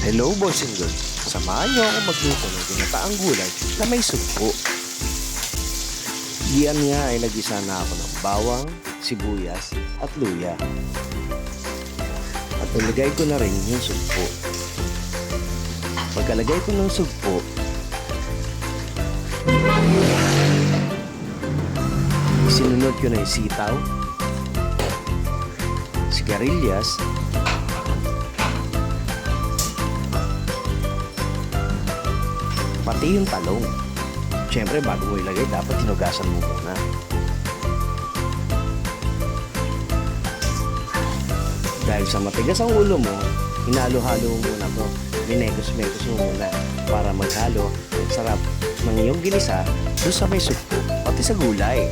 Hello boys and girls, samahan niyo ako magluto ng ginataang gulay na may sugpo. Diyan nga ay nagisa na ako ng bawang, sibuyas at luya. At nilagay ko na rin yung sugpo. Pagkalagay ko ng sugpo, sinunod ko na yung sitaw, sigarilyas, pati yung talong. Siyempre, bago mo ilagay, dapat hinugasan mo muna. Dahil sa matigas ang ulo mo, hinalo-halo mo muna to. Minekos-mekos mo muna para maghalo ang sarap ng iyong ginisa doon sa may sugpo, pati sa gulay.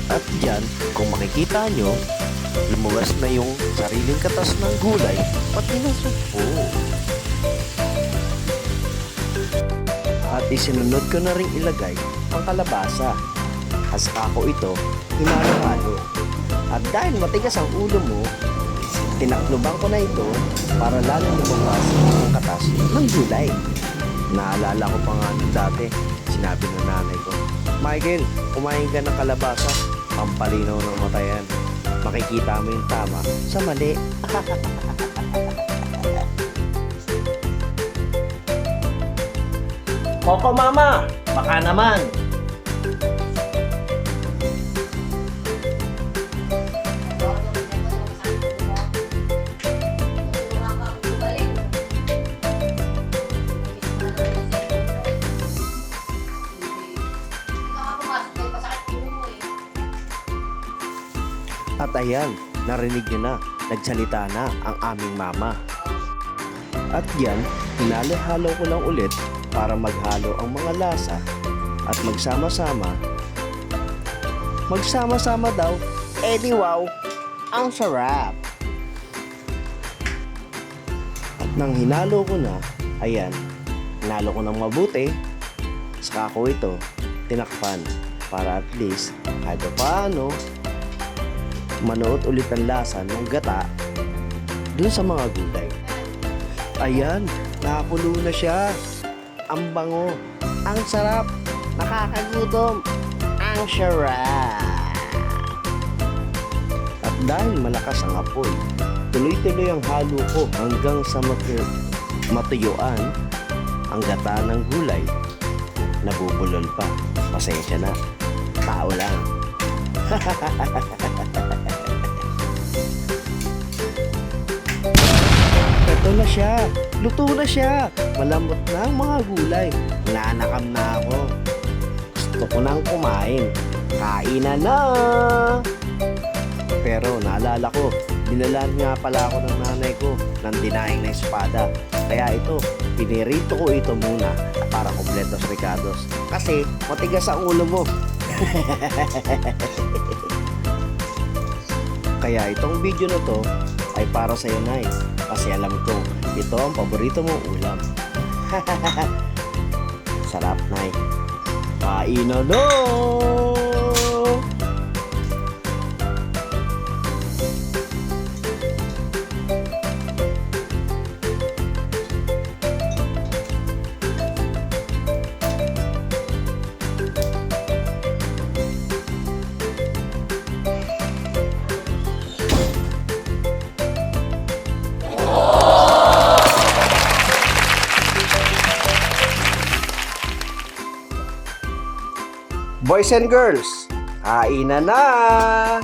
At dyan, kung makikita nyo, lumuwas na yung sariling katas ng gulay, pati ng sugpo. At isinunod ko na rin ilagay ang kalabasa. Haska ko ito, hinalo-halo. At dahil matigas ang ulo mo, tinakloban ko na ito para lalo lumabas ang katas ng gulay. Naalala ko pa nga dati, sinabi ng nanay ko, Michael, kumain ka ng kalabasa, pampalinaw ng mata yan. Makikita mo yung tama sa mali. Coco Mama, baka naman. At ayan, narinig niyo na, nagsalita na ang aming mama. At yan, hinalo-halo ko lang ulit para maghalo ang mga lasa at magsama-sama. Magsama-sama daw, edi wow, ang sarap! At nang hinalo ko na, ayan, hinalo ko ng mabuti, saka ko ito tinakpan para at least kahit paano manuot ulit ang lasa ng gata dun sa mga gulay. Ayan, nakakulo na siya. Ang bango, ang sarap, nakakagutom, ang sarap. At dahil malakas ang apoy, tuloy-tuloy ang halo ko hanggang sa matuyuan ang gata ng gulay. Nabubulol pa, pasensya na, tao lang. Ito na siya, luto na siya, malambot na ang mga gulay, nanakam na ako. Gusto ko nang kumain, kainan na! Pero naalala ko, dinalan nga pala ako ng nanay ko ng dinaing na espada. Kaya ito, pinirito ko ito muna para kompletos ricados. Kasi matigas ang ulo mo. Kaya itong video na to ay para sa'yo, Nay. Kasi alam ko, ito ang paborito mong ulam. Sarap, Nay. Kain na no! Boys and girls, kain na!